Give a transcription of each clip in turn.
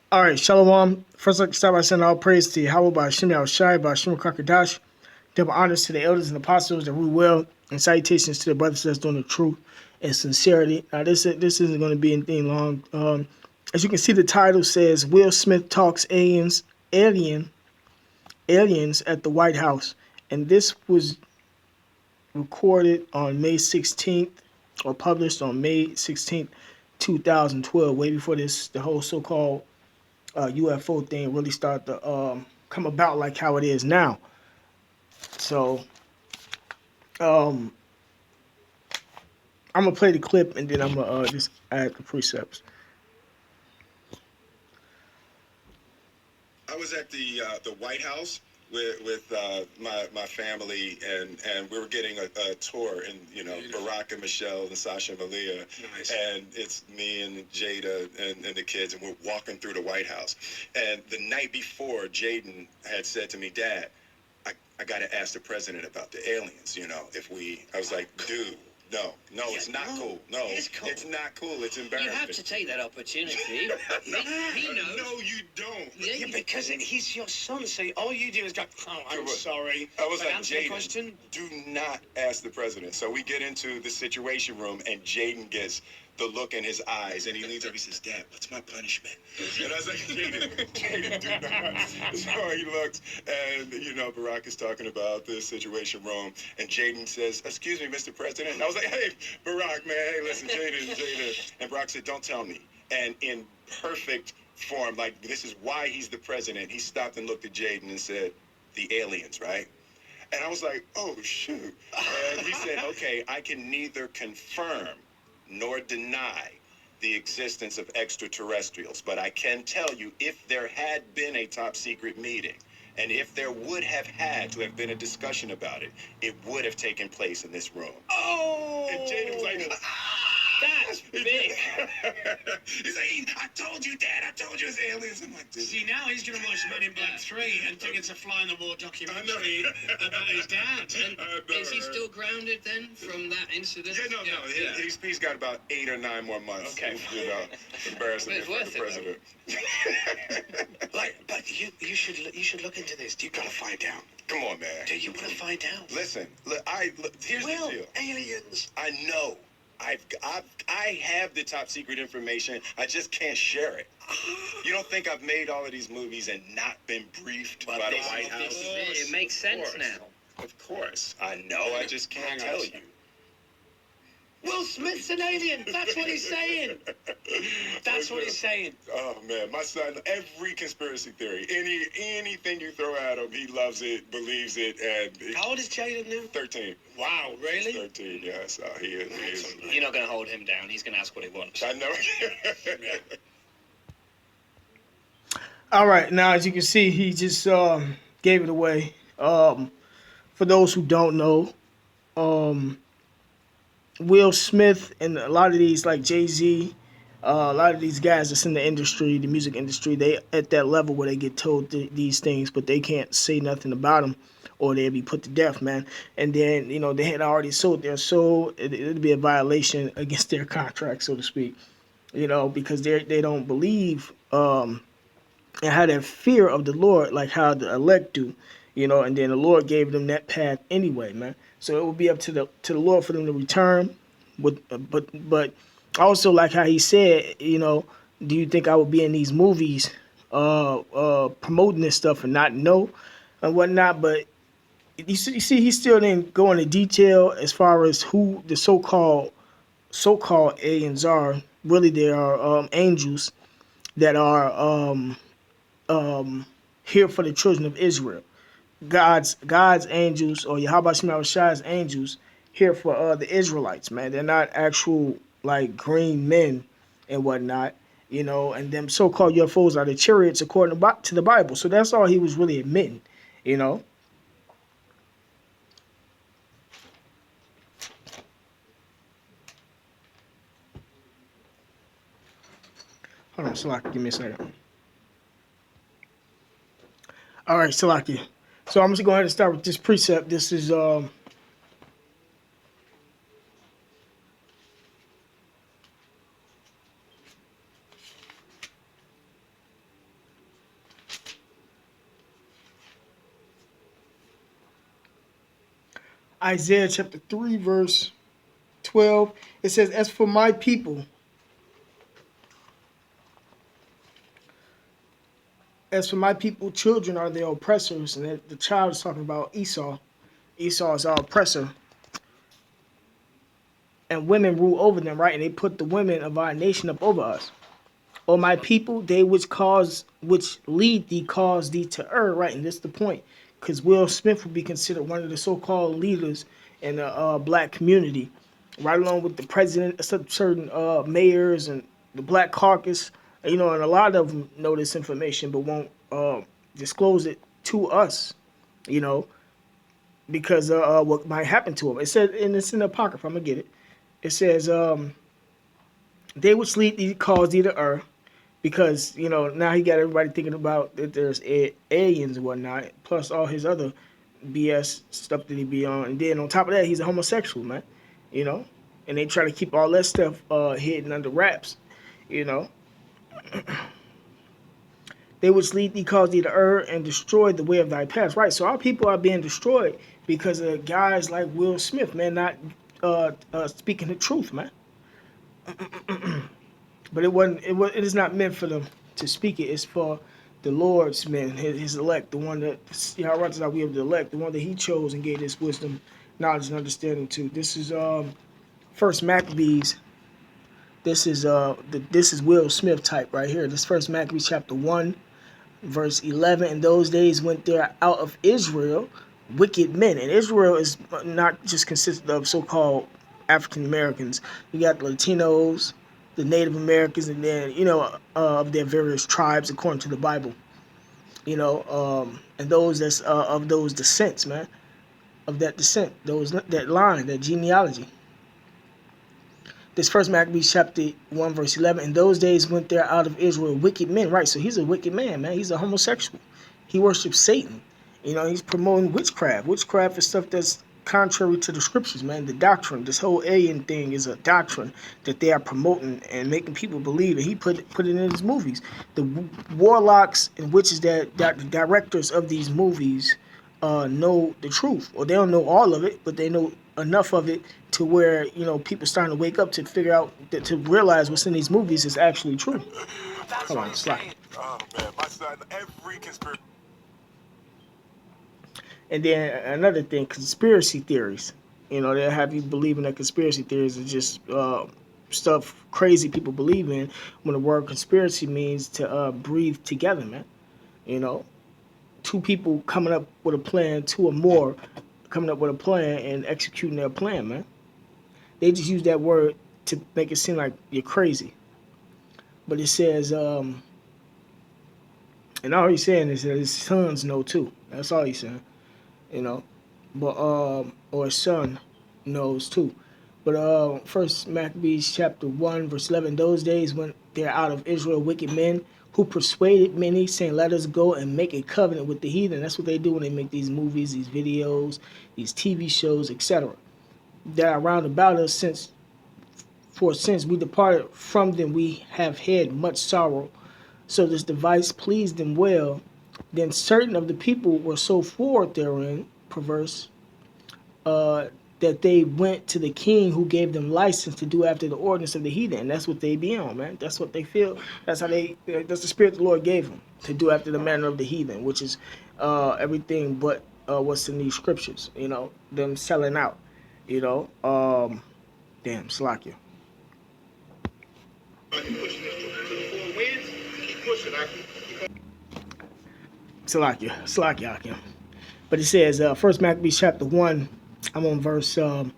All right, Shalom. First, I'd like to start by saying all praise to Yahweh by Hashem Shai by Hashem Kakadash. Double honors to the elders and apostles that rule well, and salutations to the brothers that's doing the truth and sincerity. Now, this isn't going to be anything long. As you can see, the title says Will Smith talks aliens at the White House, and this was recorded on May 16th or published on May 16th, 2012, way before the whole so-called UFO thing really started to come about like how it is now. So um, I'm gonna play the clip and then I'm gonna just add the precepts. I was at the White House with my family, and we were getting a tour, and Barack and Michelle and Sasha and Malia, nice. And it's me and Jada and the kids, and we're walking through the White House. And the night before, Jaden had said to me, "Dad, I got to ask the president about the aliens. I was like, dude." No, it's not cool. No, it's not cool. It's embarrassing. You have to take that opportunity. he knows. No, you don't. Yeah, because he's your son, so all you do is go, "Oh, I'm sorry." I was like, answer the Jaden, question. Do not ask the president. So we get into the situation room, and Jaden gets the look in his eyes, and he leans up. He says, "Dad, what's my punishment?" And I was like, Jaden, do not. So he looks, and Barack is talking about the situation room, and Jaden says, "Excuse me, Mr. President." And I was like, "Hey, Barack, man, hey, listen, Jaden." And Barack said, "Don't tell me." And in perfect form, like this is why he's the president, he stopped and looked at Jaden and said, "The aliens, right?" And I was like, "Oh, shoot." And he said, "Okay, I can neither confirm nor deny the existence of extraterrestrials, but I can tell you if there had been a top secret meeting, and if there would have had to have been a discussion about it, it would have taken place in this room." Oh! And Jaden was like, That's big. he's like, "I told you, Dad, I told you it's aliens." I'm like, See, now he's going to watch Men in Black 3 and think it's a fly on the wall documentary about his dad. Is he still grounded then from that incident? Yeah, no. He's got about 8 or 9 more months. Okay. Embarrassing But for the president. But you should look into this. You got to find out. Come on, man. Do you want to find out? Listen, here's the deal. Aliens. I know. I have the top secret information. I just can't share it. You don't think I've made all of these movies and not been briefed by the White House? It makes sense now. Of course. I know. I just can't tell you. Will Smith's an alien. That's what he's saying. That's what he's saying. Oh man, my son, every conspiracy theory, anything you throw at him, he loves it, believes it, and How old is Jaden now? 13. Wow, He's really? 13, yeah. So he is. You're not going to hold him down. He's going to ask what he wants. I know. All right, now as you can see, he just gave it away. For those who don't know, Will Smith and a lot of these like Jay-Z, a lot of these guys that's in the industry, the music industry, they at that level where they get told these things, but they can't say nothing about them, or they'll be put to death, man. And then they had already sold their soul. It'd be a violation against their contract, so to speak. Because they don't believe and had that fear of the Lord, like how the elect do. And then the Lord gave them that path anyway, man. So it would be up to the Lord for them to return. But also like how he said, do you think I would be in these movies promoting this stuff and not know and whatnot? But you see, he still didn't go into detail as far as who the so-called aliens are. Really, they are angels that are here for the children of Israel. God's angels, or Yahweh Shema Shai's angels, here for the Israelites, man. They're not actual like green men and whatnot, and them so-called UFOs are the chariots according to the Bible. So that's all he was really admitting, Hold on, Salaki, give me a second. All right, Salaki. So I'm just going to go ahead and start with this precept. This is Isaiah chapter 3, verse 12. It says, as for my people, children are their oppressors. And the child is talking about Esau. Esau is our oppressor. And women rule over them, right? And they put the women of our nation up over us. O my people, they which lead thee cause thee to err, right? And this is the point. Because Will Smith would be considered one of the so-called leaders in the black community, right along with the president, certain mayors and the Black Caucus. And a lot of them know this information but won't disclose it to us, because what might happen to them. It said, and it's in the Apocrypha, I'm going to get it. It says, they which lead thee cause thee to err, because, now he got everybody thinking about that there's aliens and whatnot, plus all his other BS stuff that he be on. And then on top of that, he's a homosexual, man, and they try to keep all that stuff hidden under wraps, They which lead thee cause thee to err and destroy the way of thy path. Right, so our people are being destroyed because of guys like Will Smith, man, not speaking the truth, man. But it is not meant for them to speak it. It's for the Lord's men, his elect, the one that we have the elect, the one that he chose and gave this wisdom, knowledge, and understanding to. This is First Maccabees. This is Will Smith type right here. This First Maccabees chapter 1, verse 11. In those days went there out of Israel wicked men. And Israel is not just consisted of so-called African Americans. You got the Latinos, the Native Americans, and then, of their various tribes according to the Bible. And those that's of those descents, man. Of that descent, that line, that genealogy. This First Maccabees chapter 1, verse 11. In those days went there out of Israel wicked men. Right, so he's a wicked man, man. He's a homosexual. He worships Satan. He's promoting witchcraft. Witchcraft is stuff that's contrary to the scriptures, man. The doctrine, this whole alien thing is a doctrine that they are promoting and making people believe. And he put it in his movies. The warlocks and witches that the directors of these movies know the truth. Or they don't know all of it, but they know enough of it to where, people starting to wake up to figure out, to realize what's in these movies is actually true. Hold on, slide. Oh, man, my son, every conspiracy. And then another thing, conspiracy theories. They'll have you believing that conspiracy theories are just stuff crazy people believe in, when the word conspiracy means to breathe together, man. Two people coming up with a plan, two or more coming up with a plan and executing their plan, man. They just use that word to make it seem like you're crazy. But it says, and all he's saying is that his sons know too. That's all he's saying. But or his son knows too. But First Maccabees chapter 1, verse 11. Those days went there out of Israel wicked men who persuaded many, saying, let us go and make a covenant with the heathen. That's what they do when they make these movies, these videos, these TV shows, etc. That are round about us, since we departed from them, we have had much sorrow. So this device pleased them well. Then certain of the people were so forward therein, perverse, that they went to the king who gave them license to do after the ordinance of the heathen. And that's what they be on, man. That's what they feel. That's the spirit the Lord gave them, to do after the manner of the heathen, which is everything but what's in these scriptures, them selling out, damn, Slakia. Slakia. But it says, First Maccabees chapter 1, I'm on verse, I'm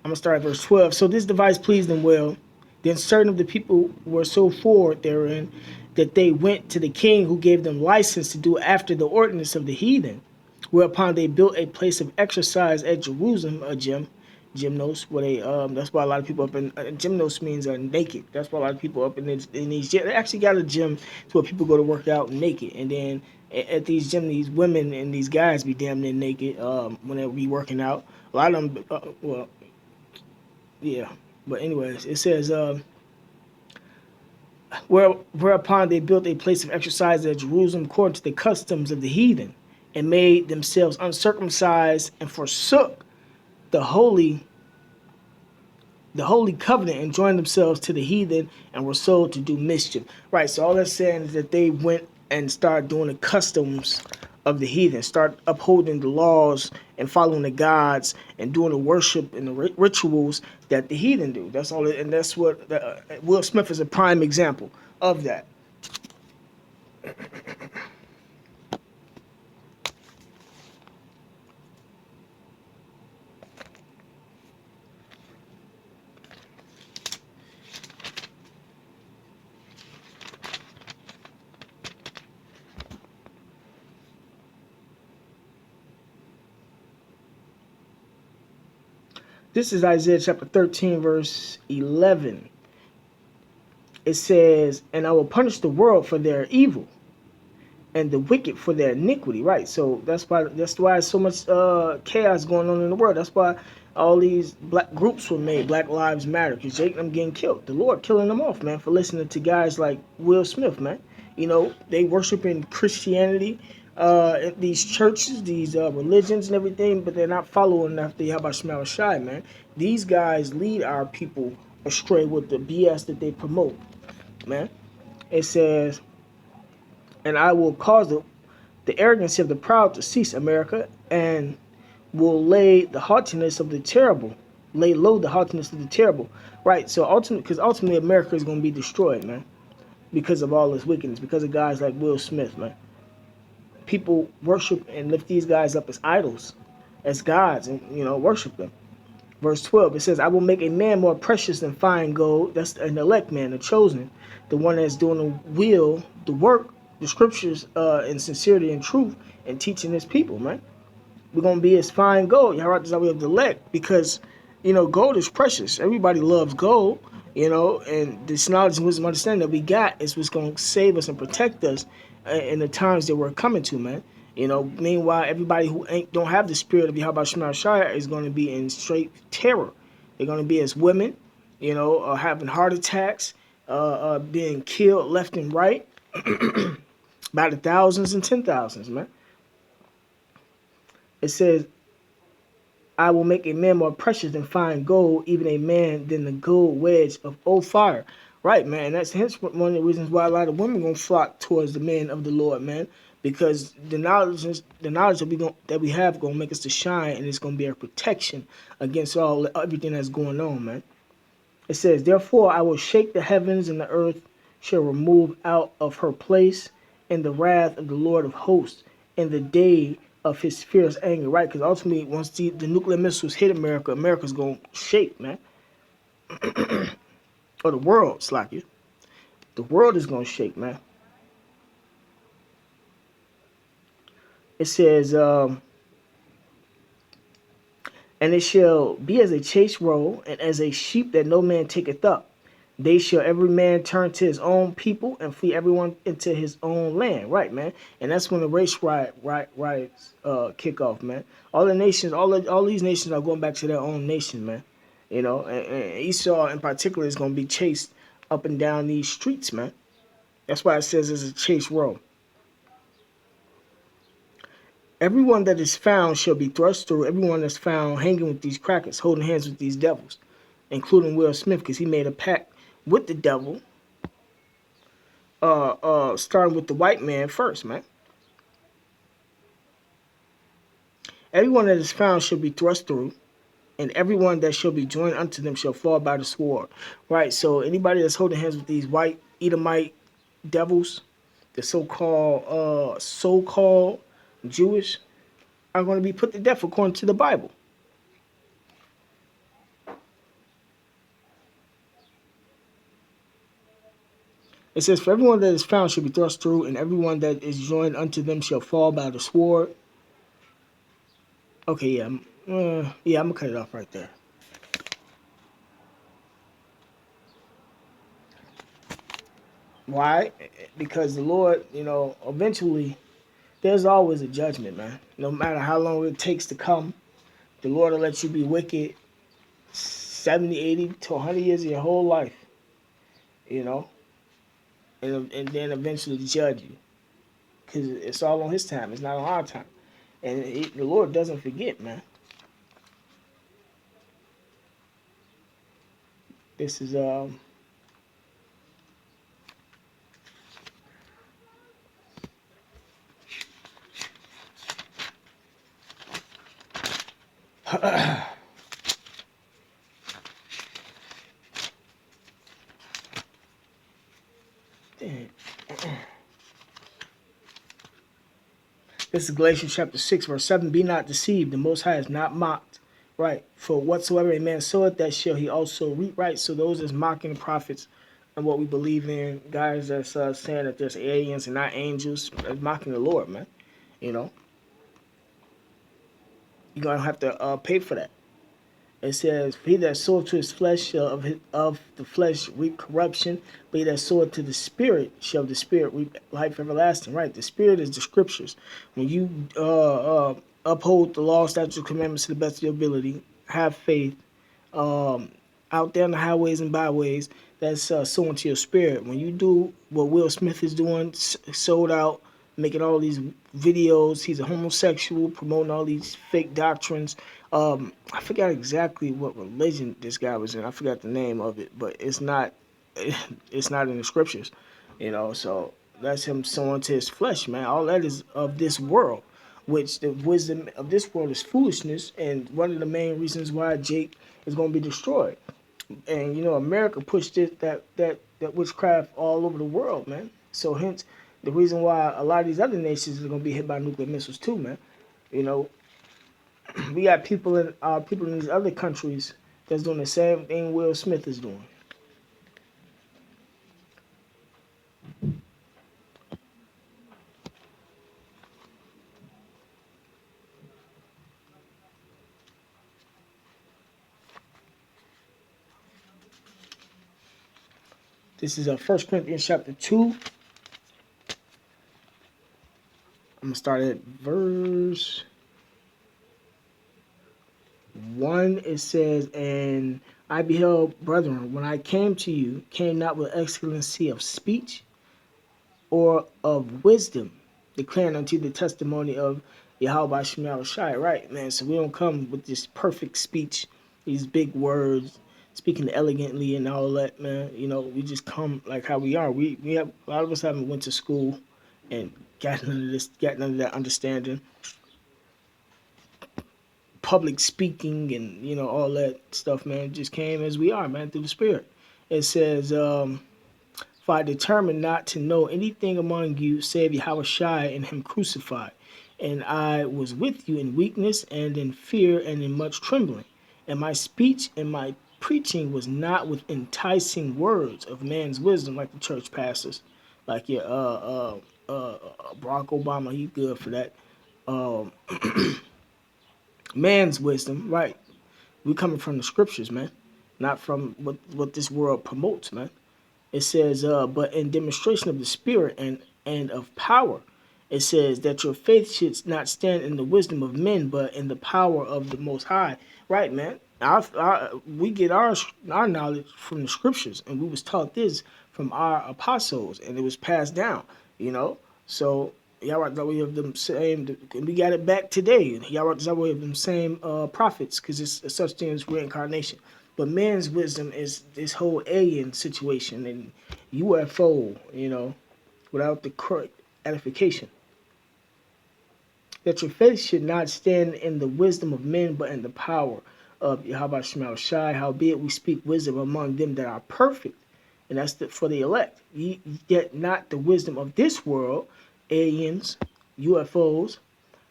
going to start at verse 12. So this device pleased them well. Then certain of the people were so forward therein that they went to the king who gave them license to do after the ordinance of the heathen, whereupon they built a place of exercise at Jerusalem, a gymnos, where they, that's why a lot of people up in, gymnos means naked. That's why a lot of people up in these gyms, they actually got a gym to where people go to work out naked. And then at these gyms, these women and these guys be damn near naked when they be working out. A lot of them, yeah. But anyways, it says, whereupon they built a place of exercise at Jerusalem according to the customs of the heathen, and made themselves uncircumcised, and forsook the holy covenant and joined themselves to the heathen and were sold to do mischief. Right, so all that's saying is that they went and started doing the customs of the heathen, start upholding the laws and following the gods and doing the worship and the rituals that the heathen do. That's all, and that's what Will Smith is a prime example of that. This is Isaiah chapter 13, verse 11. It says, "And I will punish the world for their evil, and the wicked for their iniquity." Right. So that's why so much chaos going on in the world. That's why all these black groups were made, Black Lives Matter, because Jake them getting killed. The Lord killing them off, man, for listening to guys like Will Smith, man. You know, they worshiping Christianity, these churches, these religions and everything, but they're not following after Yahweh Shema Shai, man. These guys lead our people astray with the BS that they promote, man. It says, "And I will cause the arrogancy of the proud to cease, America, and will lay the haughtiness of the terrible, lay low the haughtiness of the terrible." Right, so ultimately America is going to be destroyed, man, because of all this wickedness, because of guys like Will Smith, man. People worship and lift these guys up as idols, as gods, and, you know, worship them. Verse 12, it says, "I will make a man more precious than fine gold." That's an elect man, the chosen, the one that's doing the work, the scriptures, in sincerity and truth, and teaching his people, man. We're going to be as fine gold. Yahweh is we have the elect, because, you know, gold is precious. Everybody loves gold, you know, and this knowledge and wisdom understanding that we got is what's going to save us and protect us in the times that we're coming to, man. You know, meanwhile, everybody who don't have the spirit of Yahweh Shema Shai is going to be in straight terror. They're going to be as women, you know, having heart attacks, being killed left and right by the thousands and 10,000s, man. It says, "I will make a man more precious than fine gold, even a man than the gold wedge of Ophir." Right, man. That's hence one of the reasons why a lot of women gonna flock towards the men of the Lord, man. Because the knowledge that we have gonna make us to shine, and it's gonna be a protection against everything that's going on, man. It says, "Therefore I will shake the heavens, and the earth shall remove out of her place in the wrath of the Lord of hosts, in the day of his fierce anger." Right? Because ultimately, once the nuclear missiles hit America, America's going to shake, man. Or the world, slack. The world is going to shake, man. It says, "And it shall be as a chase roll, and as a sheep that no man taketh up. They shall every man turn to his own people, and flee everyone into his own land." Right, man. And that's when the race riots kick off, man. All the nations, all these nations are going back to their own nation, man. You know, and Esau in particular is going to be chased up and down these streets, man. That's why it says it's a chase roll. "Everyone that is found shall be thrust through. Everyone that's found hanging with these crackers, holding hands with these devils," including Will Smith, because he made a pact with the devil, starting with the white man first, man. "Everyone that is found shall be thrust through, and everyone that shall be joined unto them shall fall by the sword." Right, so anybody that's holding hands with these white Edomite devils, the so-called Jewish, are going to be put to death according to the Bible. It says, "For everyone that is found shall be thrust through, and everyone that is joined unto them shall fall by the sword." Okay, yeah, I'm gonna cut it off right there. Why? Because the Lord, you know, eventually, there's always a judgment, man. No matter how long it takes to come, the Lord will let you be wicked 70, 80 to 100 years of your whole life, you know, and then eventually judge you. Because it's all on his time. It's not on our time. And the Lord doesn't forget, man. This is this is Galatians chapter 6, verse 7. Be not deceived, the Most High is not mocked. Right. For whatsoever a man soweth, that shall he also reap. Right. So those that's mocking the prophets and what we believe in, guys that's saying that there's aliens and not angels, that's mocking the Lord, man. You know, you're going to have to pay for that. It says, he that soweth to his flesh shall of the flesh reap corruption, but he that soweth to the spirit shall of the spirit reap life everlasting. Right? The spirit is the scriptures. When you uphold the law, statutes, and commandments to the best of your ability, have faith, out there on the highways and byways, that's sowing to your spirit. When you do what Will Smith is doing, sold out, making all these videos, he's a homosexual, promoting all these fake doctrines. I forgot exactly what religion this guy was in. I forgot the name of it, but it's not in the scriptures, you know. So that's him sowing to his flesh, man. All that is of this world, which the wisdom of this world is foolishness, and one of the main reasons why Jake is going to be destroyed. And you know, America pushed that witchcraft all over the world, man. So hence the reason why a lot of these other nations are going to be hit by nuclear missiles too, man. You know, we got people in these other countries that's doing the same thing Will Smith is doing. This is 1 Corinthians chapter 2. I'm going to start at verse 1. It says, and I beheld, brethren, when I came to you, came not with excellency of speech or of wisdom, declaring unto the testimony of Yahweh Shemel Shai. Right, man. So we don't come with this perfect speech, these big words, speaking elegantly and all that, man. You know, we just come like how we are. We have a lot of us haven't went to school and got none of that understanding. Public speaking and, you know, all that stuff, man, just came as we are, man, through the Spirit. It says, for I determined not to know anything among you save Yahushua and him crucified. And I was with you in weakness and in fear and in much trembling. And my speech and my preaching was not with enticing words of man's wisdom, like the church pastors, like your Barack Obama. He's good for that. Man's wisdom, right? We coming from the scriptures, man, not from what this world promotes, man. It says, but in demonstration of the Spirit and of power, it says that your faith should not stand in the wisdom of men, but in the power of the Most High. Right, man. We get our knowledge from the scriptures, and we was taught this from our apostles, and it was passed down, you know. So Yahweh that we have them same, and we got it back today. Yahweh that we have them same prophets, because it's such thing as reincarnation. But man's wisdom is this whole alien situation and UFO, you know, without the correct edification. That your faith should not stand in the wisdom of men, but in the power of Yahweh Shemel Shai. Howbeit we speak wisdom among them that are perfect, and that's for the elect. Yet not the wisdom of this world, aliens, UFOs,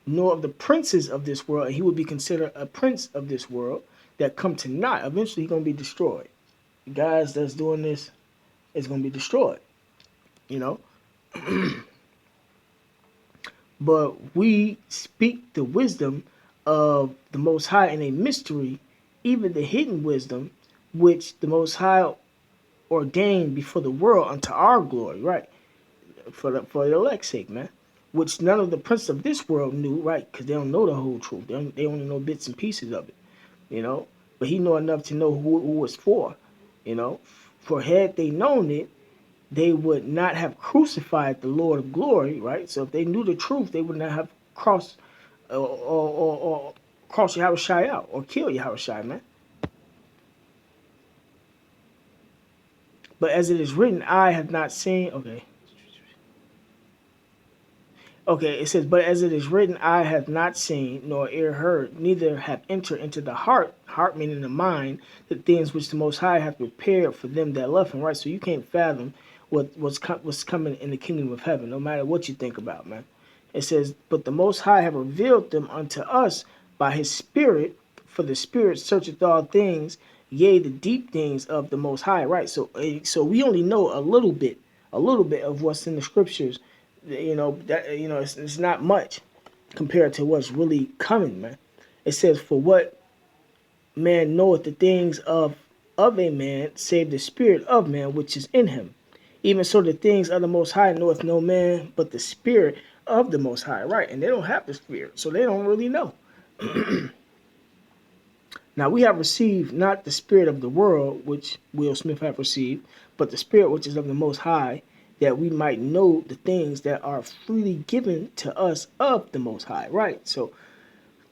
nor of the princes of this world, and he would be considered a prince of this world that come to naught. Eventually he's going to be destroyed. The guys that's doing this is going to be destroyed, you know. But we speak the wisdom of the Most High in a mystery, even the hidden wisdom, which the Most High ordained before the world unto our glory, right? For the elect's sake, man. Which none of the princes of this world knew, right? Because they don't know the whole truth. They only know bits and pieces of it, you know. But he knew enough to know who it was for, you know. For had they known it, they would not have crucified the Lord of glory, right? So if they knew the truth, they would not have crossed or crossed Yahushua out or killed Yahushua, man. But as it is written, I have not seen. Okay, it says, but as it is written, I have not seen, nor ear heard, neither have entered into the heart meaning the mind, the things which the Most High hath prepared for them that love Him. Right, so you can't fathom what's coming in the kingdom of heaven, no matter what you think about, man. It says, but the Most High have revealed them unto us by His Spirit, for the Spirit searcheth all things, yea, the deep things of the Most High. Right, so we only know a little bit of what's in the scriptures. It's not much compared to what's really coming, man. It says, for what man knoweth the things of a man, save the spirit of man which is in him. Even so the things of the Most High knoweth no man but the Spirit of the Most High. Right, and they don't have the Spirit, so they don't really know. Now we have received not the spirit of the world, which Will Smith have received, but the Spirit which is of the Most High, that we might know the things that are freely given to us of the Most High. Right, so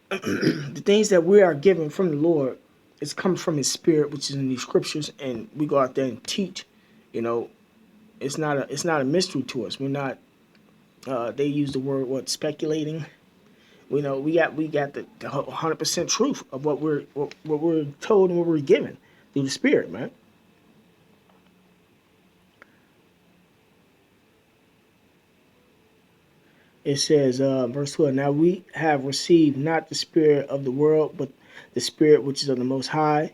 the things that we are given from the Lord, it comes from His Spirit, which is in these scriptures, and we go out there and teach. It's not a mystery to us. We're not. They use the word speculating. We got the 100% truth of what we're told and what we're given through the Spirit, man. It says, verse 12, now we have received not the spirit of the world, but the Spirit which is of the Most High,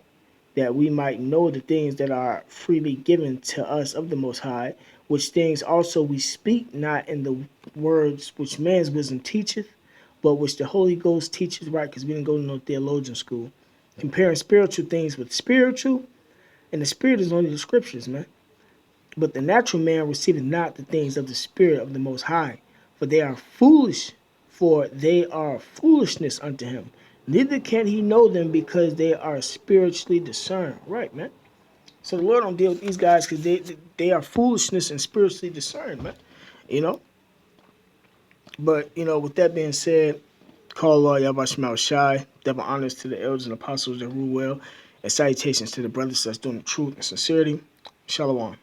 that we might know the things that are freely given to us of the Most High, which things also we speak not in the words which man's wisdom teacheth, but which the Holy Ghost teacheth, right? Because we didn't go to no theologian school. Comparing spiritual things with spiritual, and the Spirit is only the scriptures, man. But the natural man receiveth not the things of the Spirit of the Most High, for they are foolishness unto him. Neither can he know them, because they are spiritually discerned. Right, man. So the Lord don't deal with these guys because they are foolishness and spiritually discerned, man. But with that being said, call Allah Yabashmal Shai, double honors to the elders and apostles that rule well, and salutations to the brothers that's doing the truth and sincerity. Shalom.